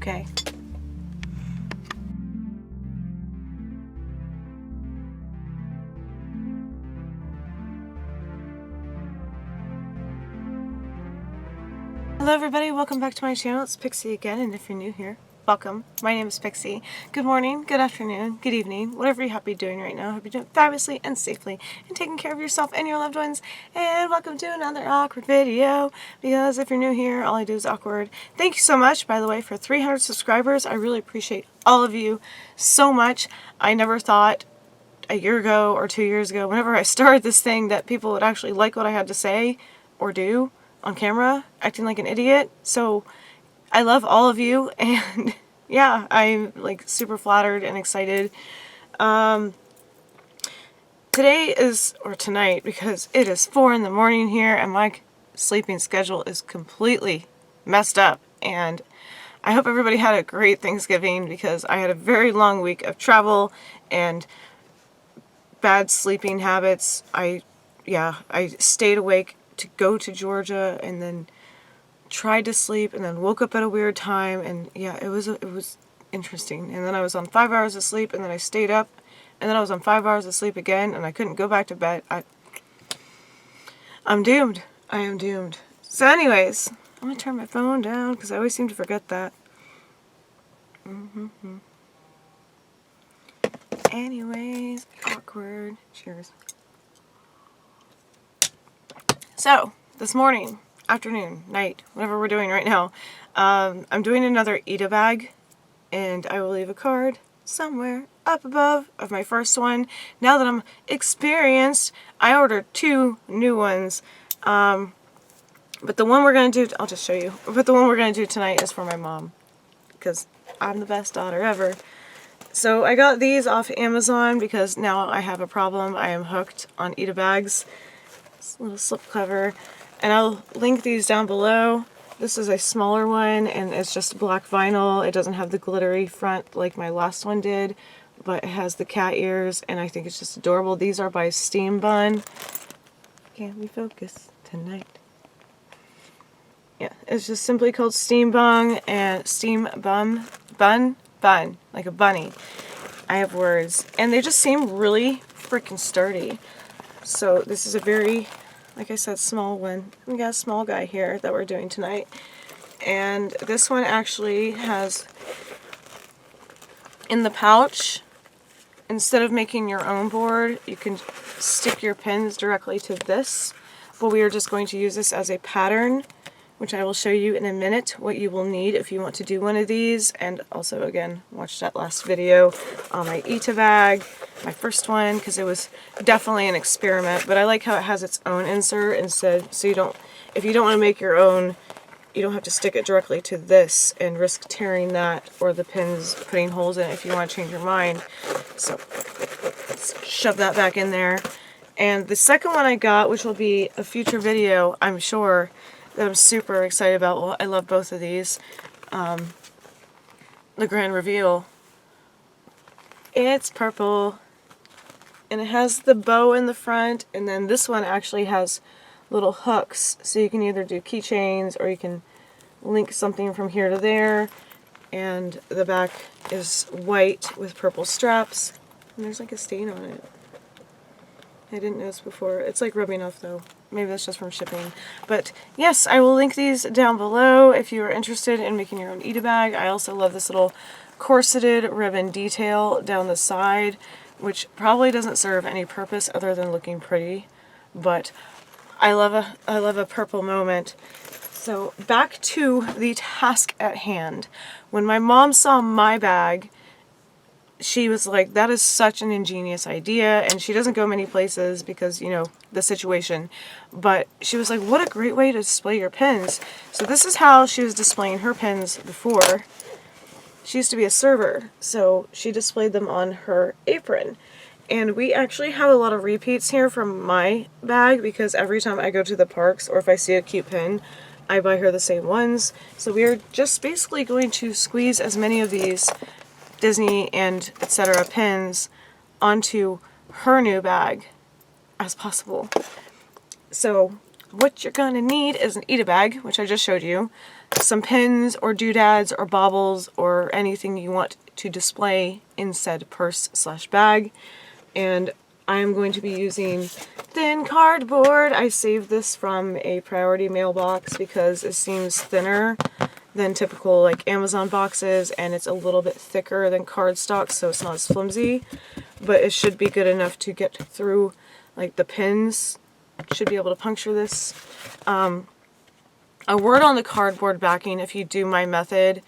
Okay. Hello everybody, welcome back to my channel. It's Pixie again, and if you're new here, welcome. My name is Pixie. Good morning, good afternoon, good evening, whatever you're happy doing right now. Hope you're doing fabulously and safely and taking care of yourself and your loved ones. And welcome to another awkward video, because if you're new here, all I do is awkward. Thank you so much, by the way, for 300 subscribers. I really appreciate all of you so much. I never thought a year ago or 2 years ago, whenever I started this thing, that people would actually like what I had to say or do on camera, acting like an idiot. So I love all of you, and yeah, I'm like super flattered and excited. Today is, or tonight, because it is 4 in the morning here and my sleeping schedule is completely messed up, and I hope everybody had a great Thanksgiving, because I had a very long week of travel and bad sleeping habits. I stayed awake to go to Georgia, and then tried to sleep, and then woke up at a weird time, and yeah, it was interesting. And then I was on 5 hours of sleep, and then I stayed up, and then I was on 5 hours of sleep again, and I couldn't go back to bed. I'm doomed. I am doomed. So anyways, I'm gonna turn my phone down because I always seem to forget that. Anyways, awkward. Cheers. So, this morning, afternoon, night, whatever we're doing right now, I'm doing another eat-a-bag, and I will leave a card somewhere up above of my first one. Now that I'm experienced, I ordered 2 new ones, but the one we're going to do, I'll just show you, but the one we're going to do tonight is for my mom, because I'm the best daughter ever. So I got these off Amazon because now I have a problem. I am hooked on eat-a-bags. This little slip cover, and I'll link these down below. This is a smaller one, and it's just black vinyl. It doesn't have the glittery front like my last one did, but it has the cat ears, and I think it's just adorable. These are by Steam Bun. Can we focus tonight? Yeah, it's just simply called Steam Bun, and Steam Bun, like a bunny. I have words, and they just seem really freaking sturdy. So this is a very, like I said, small one. We got a small guy here that we're doing tonight. And this one actually has, in the pouch, instead of making your own board, you can stick your pins directly to this. But we are just going to use this as a pattern, which I will show you in a minute what you will need if you want to do one of these. And also, again, watch that last video on my eat-a-bag, my first one, because it was definitely an experiment. But I like how it has its own insert instead, so you don't, if you don't want to make your own, you don't have to stick it directly to this and risk tearing that, or the pins putting holes in it if you want to change your mind. So let's shove that back in there. And the second one I got, which will be a future video, I'm sure, that I'm super excited about. Well, I love both of these. The grand reveal. It's purple, and it has the bow in the front, and then this one actually has little hooks, so you can either do keychains or you can link something from here to there. And the back is white with purple straps, and there's like a stain on it. I didn't notice before. It's like rubbing off though. Maybe that's just from shipping. But yes, I will link these down below if you are interested in making your own eat-a-bag. I also love this little corseted ribbon detail down the side, which probably doesn't serve any purpose other than looking pretty. But I love a purple moment. So back to the task at hand. When my mom saw my bag, she was like, that is such an ingenious idea, and she doesn't go many places because, you know, the situation, but she was like, what a great way to display your pins. So this is how she was displaying her pins before. She used to be a server, so she displayed them on her apron. And we actually have a lot of repeats here from my bag, because every time I go to the parks or if I see a cute pin, I buy her the same ones. So we are just basically going to squeeze as many of these Disney and etc. pins onto her new bag as possible. So what you're gonna need is an Eat-A bag, which I just showed you, some pins or doodads or baubles or anything you want to display in said purse/bag. And I'm going to be using thin cardboard. I saved this from a priority mailbox because it seems thinner than typical like Amazon boxes, and it's a little bit thicker than cardstock, so it's not as flimsy, but it should be good enough to get through. Like the pins should be able to puncture this. A word on the cardboard backing, if you do my method,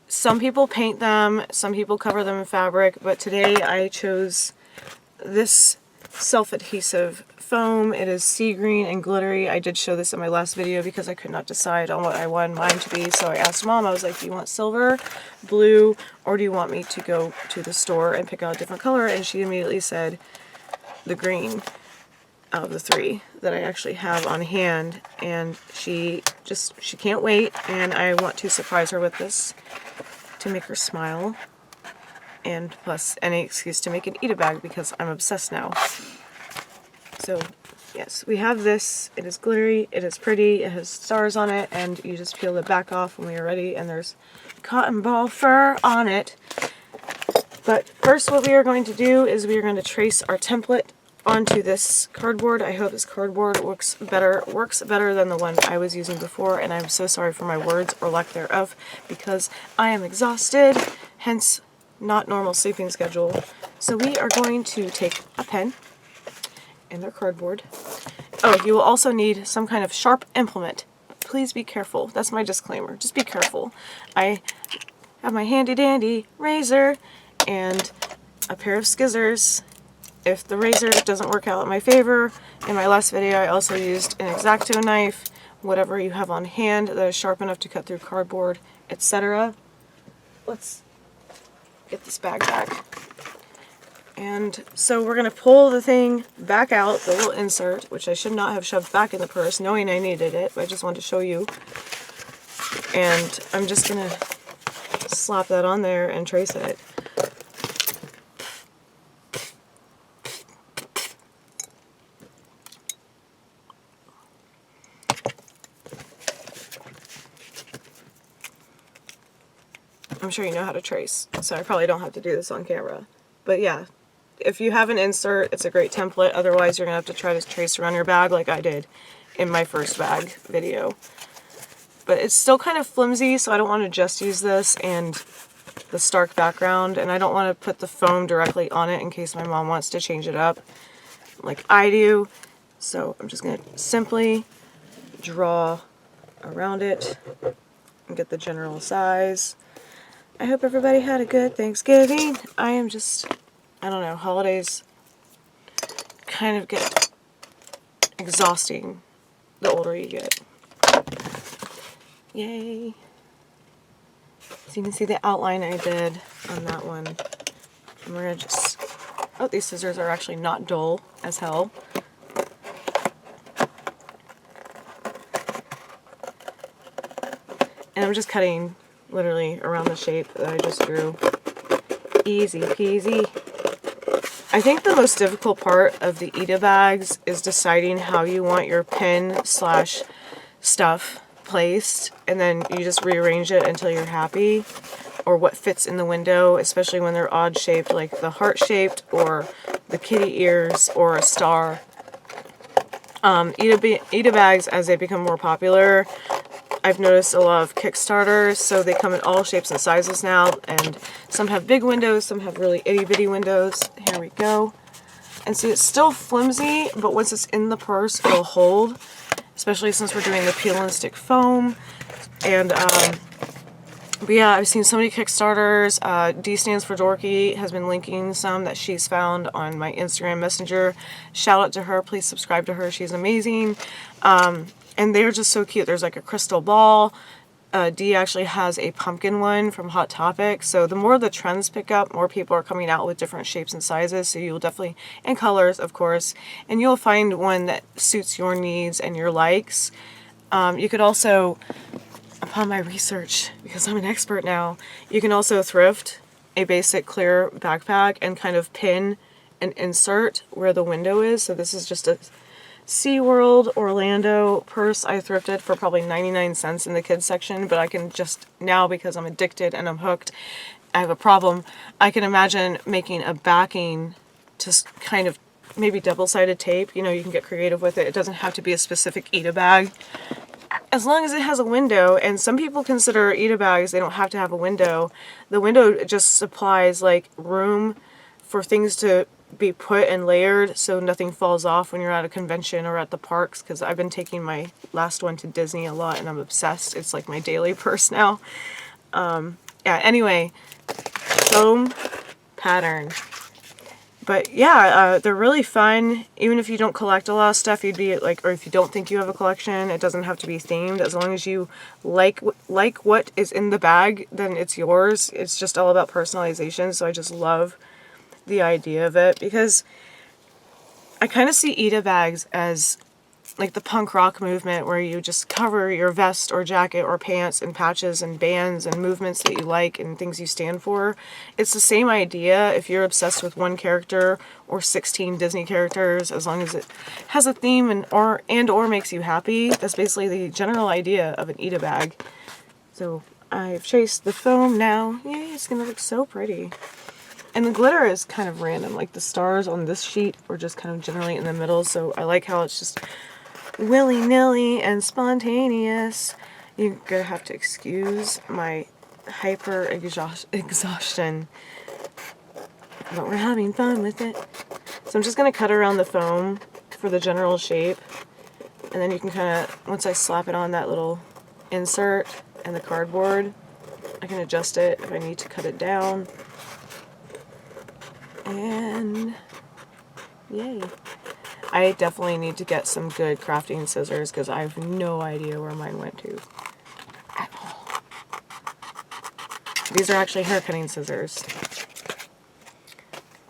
some people paint them, some people cover them in fabric, but today I chose this self-adhesive foam. It is sea green and glittery. I did show this in my last video because I could not decide on what I wanted mine to be, so I asked Mom, I was like, do you want silver, blue, or do you want me to go to the store and pick out a different color? And she immediately said the green out of the three that I actually have on hand, and she can't wait, and I want to surprise her with this to make her smile, and plus any excuse to make an Eat-A bag because I'm obsessed now. So yes, we have this. It is glittery, it is pretty, it has stars on it, and you just peel the back off when we are ready, and there's cotton ball fur on it. But first what we are going to do is we are going to trace our template onto this cardboard. I hope this cardboard works better than the one I was using before, and I'm so sorry for my words or lack thereof because I am exhausted, hence not normal sleeping schedule. So we are going to take a pen and their cardboard. Oh, you will also need some kind of sharp implement. Please be careful. That's my disclaimer. Just be careful. I have my handy dandy razor and a pair of scissors. If the razor doesn't work out in my favor, in my last video I also used an X-Acto knife, whatever you have on hand that is sharp enough to cut through cardboard, etc. Let's get this bag back. And so we're going to pull the thing back out, the little insert, which I should not have shoved back in the purse, knowing I needed it, but I just wanted to show you. And I'm just going to slap that on there and trace it. I'm sure you know how to trace, so I probably don't have to do this on camera. But yeah, if you have an insert, it's a great template. Otherwise, you're going to have to try to trace around your bag like I did in my first bag video. But it's still kind of flimsy, so I don't want to just use this and the stark background, and I don't want to put the foam directly on it in case my mom wants to change it up like I do. So I'm just going to simply draw around it and get the general size. I hope everybody had a good Thanksgiving. I am just, I don't know, holidays kind of get exhausting the older you get. Yay. So you can see the outline I did on that one. And we're going to just, oh, these scissors are actually not dull as hell. And I'm just cutting literally around the shape that I just drew. Easy peasy. I think the most difficult part of the Eat-A bags is deciding how you want your pin slash stuff placed, and then you just rearrange it until you're happy, or what fits in the window, especially when they're odd shaped like the heart shaped or the kitty ears or a star. Eat-A bags, as they become more popular, I've noticed a lot of Kickstarters, so they come in all shapes and sizes now, and some have big windows, some have really itty-bitty windows. Here we go. And see, it's still flimsy, but once it's in the purse, it'll hold, especially since we're doing the peel and stick foam. And, but yeah, I've seen so many Kickstarters. D stands for Dorky has been linking some that she's found on my Instagram Messenger. Shout out to her. Please subscribe to her. She's amazing. And they're just so cute. There's like a crystal ball. Dee actually has a pumpkin one from Hot Topic. So the more the trends pick up, more people are coming out with different shapes and sizes. So you'll definitely, and colors, of course. And you'll find one that suits your needs and your likes. You could also, upon my research, because I'm an expert now, you can also thrift a basic clear backpack and kind of pin and insert where the window is. So this is just a SeaWorld Orlando purse I thrifted for probably 99 cents in the kids section, but I can just, now because I'm addicted and I'm hooked, I have a problem. I can imagine making a backing to kind of maybe double-sided tape. You know, you can get creative with it. It doesn't have to be a specific Ita bag. As long as it has a window, and some people consider Ita bags, they don't have to have a window. The window just supplies like room for things to be put and layered so nothing falls off when you're at a convention or at the parks, because I've been taking my last one to Disney a lot and I'm obsessed. It's like my daily purse now. Yeah, anyway, foam pattern. But yeah, they're really fun. Even if you don't collect a lot of stuff, you'd be like, or if you don't think you have a collection, it doesn't have to be themed. As long as you like what is in the bag, then it's yours. It's just all about personalization. So I just love the idea of it, because I kind of see Ita bags as like the punk rock movement, where you just cover your vest or jacket or pants in patches and bands and movements that you like and things you stand for. It's the same idea if you're obsessed with one character or 16 Disney characters, as long as it has a theme and or makes you happy. That's basically the general idea of an Ita bag. So I've chased the foam now. Yay, it's gonna look so pretty. And the glitter is kind of random, like the stars on this sheet are just kind of generally in the middle, so I like how it's just willy-nilly and spontaneous. You're gonna have to excuse my hyper exhaustion, but we're having fun with it. So I'm just gonna cut around the foam for the general shape, and then you can kind of, once I slap it on that little insert and the cardboard, I can adjust it if I need to cut it down. And yay. I definitely need to get some good crafting scissors, because I have no idea where mine went to at all. These are actually hair cutting scissors.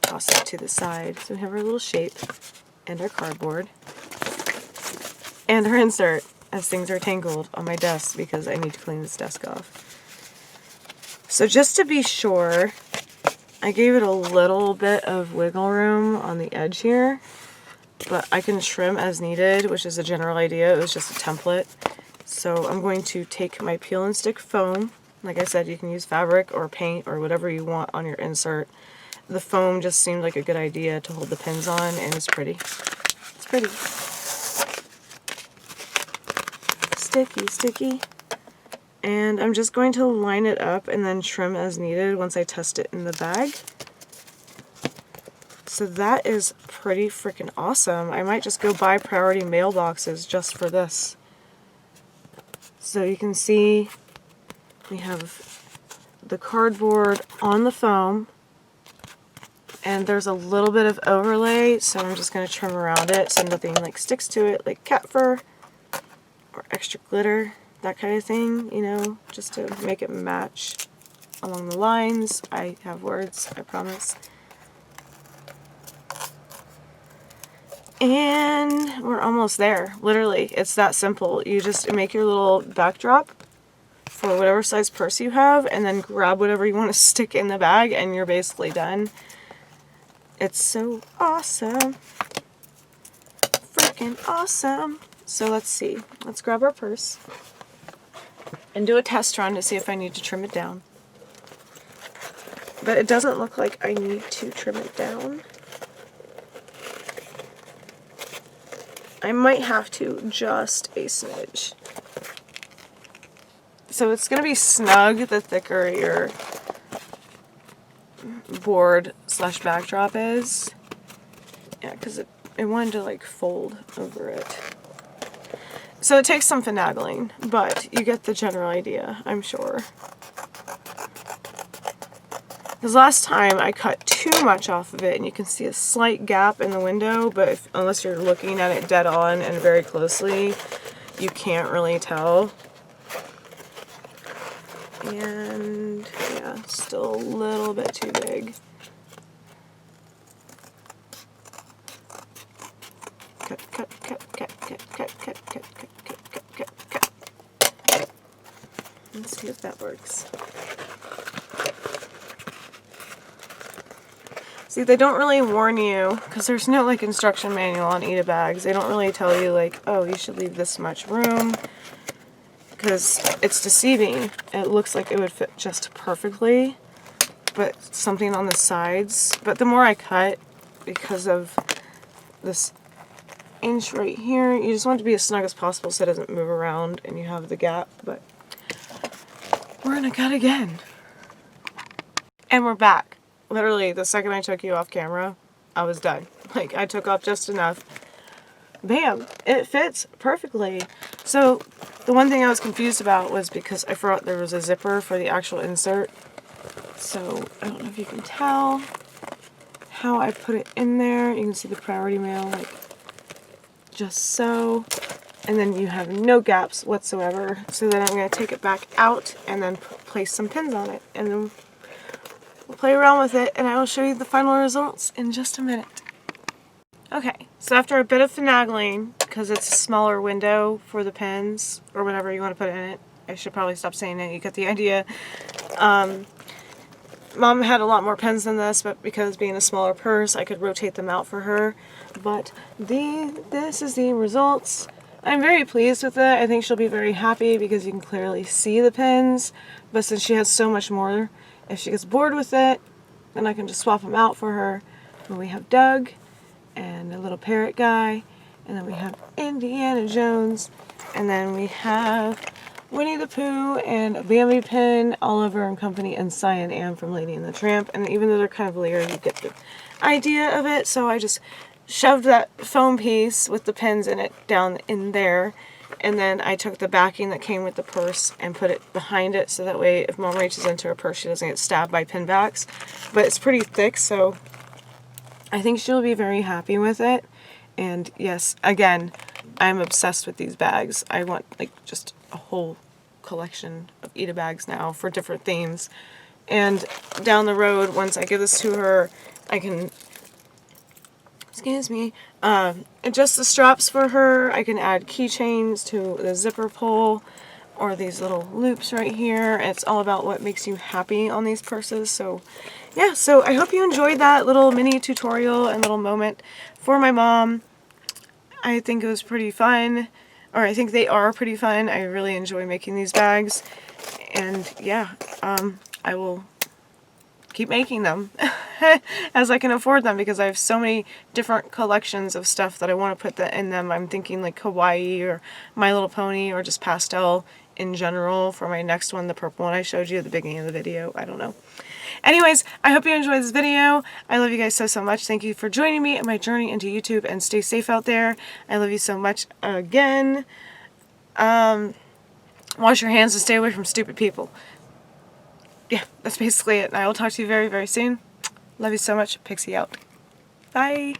Toss it to the side. So we have our little shape and our cardboard and our insert, as things are tangled on my desk because I need to clean this desk off. So just to be sure, I gave it a little bit of wiggle room on the edge here, but I can trim as needed, which is a general idea. It was just a template. So I'm going to take my peel and stick foam. Like I said, you can use fabric or paint or whatever you want on your insert. The foam just seemed like a good idea to hold the pins on, and it's pretty. It's pretty. Sticky, sticky. And I'm just going to line it up and then trim as needed once I test it in the bag. So that is pretty freaking awesome. I might just go buy priority mailboxes just for this. So you can see we have the cardboard on the foam, and there's a little bit of overlay, so I'm just going to trim around it so nothing like sticks to it, like cat fur or extra glitter, that kind of thing, you know, just to make it match along the lines. I have words, I promise. And we're almost there. Literally, it's that simple. You just make your little backdrop for whatever size purse you have, and then grab whatever you want to stick in the bag, and you're basically done. It's so awesome. Freaking awesome. So let's see. Let's grab our purse and do a test run to see if I need to trim it down. But it doesn't look like I need to trim it down. I might have to just a smidge. So it's going to be snug the thicker your board / backdrop is. Yeah, because it wanted to like fold over it. So it takes some finagling, but you get the general idea, I'm sure. Because last time I cut too much off of it, and you can see a slight gap in the window, but unless you're looking at it dead on and very closely, you can't really tell. And yeah, still a little bit too big. Cut, cut, cut, cut, cut, cut, cut, cut, cut, cut, cut, cut, cut. Let's see if that works. See, they don't really warn you, because there's no like instruction manual on Eat-A-Bags. They don't really tell you like, oh, you should leave this much room, because it's deceiving. It looks like it would fit just perfectly, but something on the sides. But the more I cut, because of this inch right here, you just want it to be as snug as possible so it doesn't move around and you have the gap. But we're gonna cut again. And we're back. Literally, the second I took you off camera, I was done. Like, I took off just enough. Bam! It fits perfectly. So, the one thing I was confused about was because I forgot there was a zipper for the actual insert. So, I don't know if you can tell how I put it in there. You can see the priority mail, like, just so. And then you have no gaps whatsoever. So then I'm going to take it back out and then place some pins on it. And then we'll play around with it, and I will show you the final results in just a minute. Okay, so after a bit of finagling, because it's a smaller window for the pins, or whatever you want to put in it, I should probably stop saying it, you get the idea. Mom had a lot more pens than this, but because being a smaller purse, I could rotate them out for her. But this is the results. I'm very pleased with it. I think she'll be very happy because you can clearly see the pins, but since she has so much more, if she gets bored with it, then I can just swap them out for her. And we have Doug, and a little parrot guy, and then we have Indiana Jones, and then we have Winnie the Pooh, and a Bambi pin, Oliver and Company, and Cyan Ann from Lady and the Tramp. And even though they're kind of layered, you get the idea of it. So I just shoved that foam piece with the pins in it down in there. And then I took the backing that came with the purse and put it behind it, so that way if Mom reaches into her purse, she doesn't get stabbed by pin backs. But it's pretty thick, so I think she'll be very happy with it. And yes, again, I'm obsessed with these bags. I want like just a whole collection of Eat-A-Bags now for different themes. And down the road, once I give this to her, I can, excuse me, adjust the straps for her. I can add keychains to the zipper pull, or these little loops right here. It's all about what makes you happy on these purses. So yeah, so I hope you enjoyed that little mini tutorial and little moment for my mom. I think it was pretty fun, or I think they are pretty fun. I really enjoy making these bags, and yeah, I will keep making them as I can afford them, because I have so many different collections of stuff that I want to put in them. I'm thinking like kawaii or My Little Pony, or just pastel in general for my next one, the purple one I showed you at the beginning of the video. I don't know. Anyways, I hope you enjoyed this video. I love you guys so much. Thank you for joining me in my journey into YouTube, and stay safe out there. I love you so much again. Wash your hands and stay away from stupid people. Yeah, that's basically it. And I will talk to you very soon. Love you so much. Pixi out. Bye.